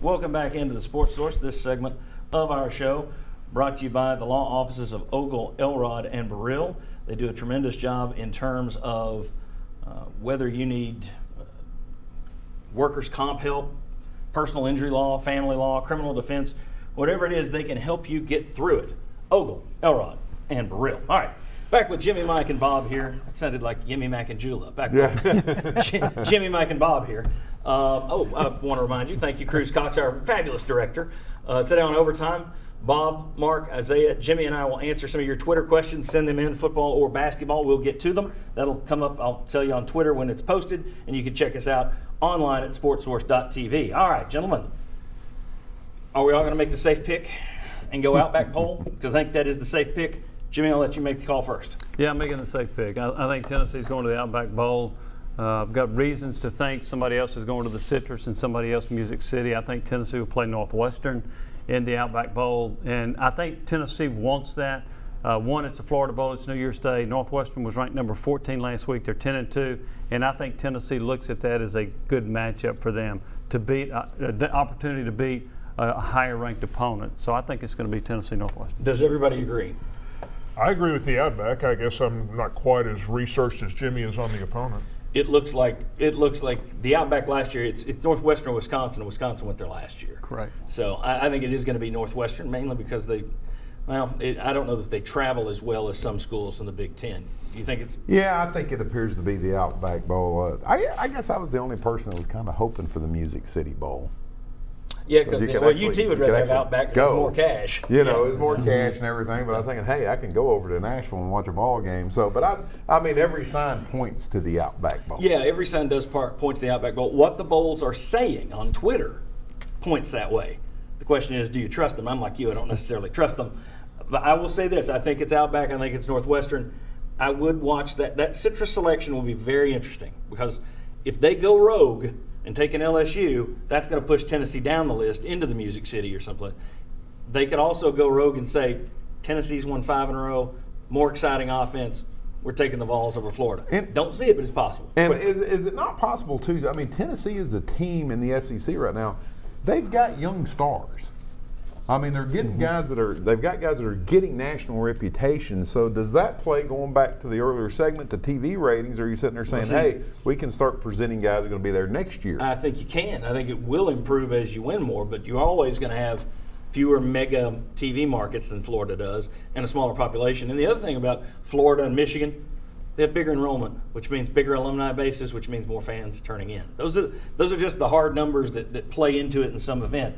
Welcome back into the Sports Source. This segment of our show brought to you by the law offices of Ogle, Elrod, and Burrill. They do a tremendous job in terms of whether you need workers' comp help, personal injury law, family law, criminal defense, whatever it is, they can help you get through it. Ogle, Elrod, and Burrill. All right. Back with Jimmy, Mike, and Bob here. It sounded like Jimmy, Mac, and Jula. Back with Jimmy, Mike, and Bob here. I want to remind you, thank you, Cruz Cox, our fabulous director. Today on Overtime, Bob, Mark, Isaiah, Jimmy, and I will answer some of your Twitter questions. Send them in, football or basketball. We'll get to them. That'll come up, I'll tell you, on Twitter when it's posted, and you can check us out online at sportsource.tv. All right, gentlemen, are we all going to make the safe pick and go Outback Bowl? Because I think that is the safe pick. Jimmy, I'll let you make the call first. Yeah, I'm making the safe pick. I think Tennessee's going to the Outback Bowl. I've got reasons to think somebody else is going to the Citrus and somebody else Music City. I think Tennessee will play Northwestern in the Outback Bowl, and I think Tennessee wants that. One, it's a Florida Bowl. It's New Year's Day. Northwestern was ranked number 14 last week. They're 10-2, and I think Tennessee looks at that as a good matchup for them to beat the opportunity to beat a higher-ranked opponent. So I think it's going to be Tennessee Northwestern. Does everybody agree? I agree with the Outback. I guess I'm not quite as researched as Jimmy is on the opponent. It looks like the Outback last year. It's Northwestern or Wisconsin, and Wisconsin went there last year. Correct. So I think it is going to be Northwestern, mainly because I don't know that they travel as well as some schools in the Big Ten. Do you think it's? Yeah, I think it appears to be the Outback Bowl. I guess I was the only person that was kind of hoping for the Music City Bowl. Yeah, because UT would rather have Outback because it's more cash. It's more cash and everything. But I was thinking, hey, I can go over to Nashville and watch a ball game. So, but I mean, every sign points to the Outback Bowl. Yeah, every sign does point to the Outback Bowl. What the bowls are saying on Twitter points that way. The question is, do you trust them? I'm like you, I don't necessarily trust them. But I will say this: I think it's Outback. I think it's Northwestern. I would watch that. That Citrus selection will be very interesting because if they go rogue and take an LSU, that's going to push Tennessee down the list into the Music City or someplace. They could also go rogue and say, Tennessee's won 5 in a row, more exciting offense, we're taking the Vols over Florida. Don't see it, but it's possible. And is it not possible, too? I mean, Tennessee is a team in the SEC right now. They've got young stars. I mean, they're getting they've got guys that are getting national reputation. So does that play, going back to the earlier segment, to TV ratings, or are you sitting there saying, hey, we can start presenting guys that are going to be there next year? I think you can. I think it will improve as you win more, but you're always going to have fewer mega TV markets than Florida does and a smaller population. And the other thing about Florida and Michigan, they have bigger enrollment, which means bigger alumni bases, which means more fans turning in. Those are just the hard numbers that play into it in some event.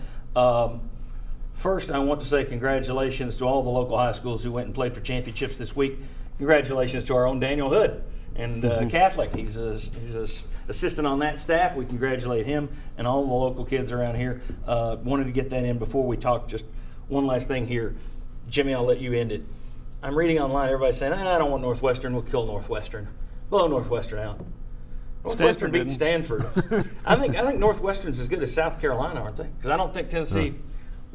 First, I want to say congratulations to all the local high schools who went and played for championships this week. Congratulations to our own Daniel Hood and Catholic. He's a assistant on that staff. We congratulate him and all the local kids around here. Wanted to get that in before we talk. Just one last thing here. Jimmy, I'll let you end it. I'm reading online, everybody's saying, I don't want Northwestern. We'll kill Northwestern. Blow Northwestern out. Northwestern beat Stanford. I think Northwestern's as good as South Carolina, aren't they? Because I don't think Tennessee –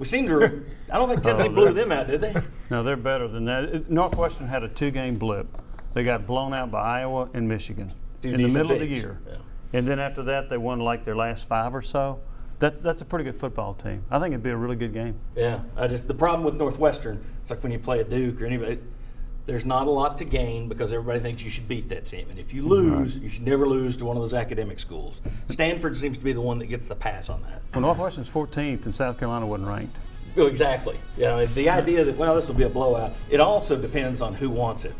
I don't think Tennessee blew them out, did they? No, they're better than that. Northwestern had a 2-game blip. They got blown out by Iowa and Michigan in the middle of the year. Yeah. And then after that, they won like their last 5 or so. That's a pretty good football team. I think it'd be a really good game. Yeah, the problem with Northwestern, it's like when you play a Duke or anybody, there's not a lot to gain because everybody thinks you should beat that team. And if you lose, you should never lose to one of those academic schools. Stanford seems to be the one that gets the pass on that. Well, Northwestern's 14th and South Carolina wasn't ranked. Oh, exactly. The idea that, this will be a blowout, it also depends on who wants it.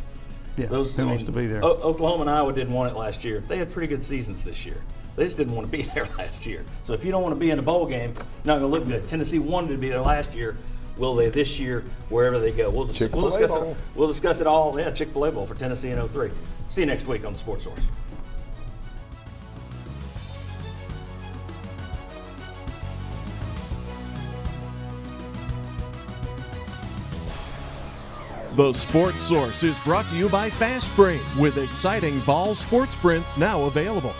Yeah, who wants to be there. Oklahoma and Iowa didn't want it last year. They had pretty good seasons this year. They just didn't want to be there last year. So if you don't want to be in a bowl game, you're not going to look good. Tennessee wanted to be there last year. Will they this year, wherever they go? We'll discuss it all. Yeah, Chick-fil-A Bowl for Tennessee in 03. See you next week on the Sports Source. The Sports Source is brought to you by Fast Frame, with exciting fall sports prints now available.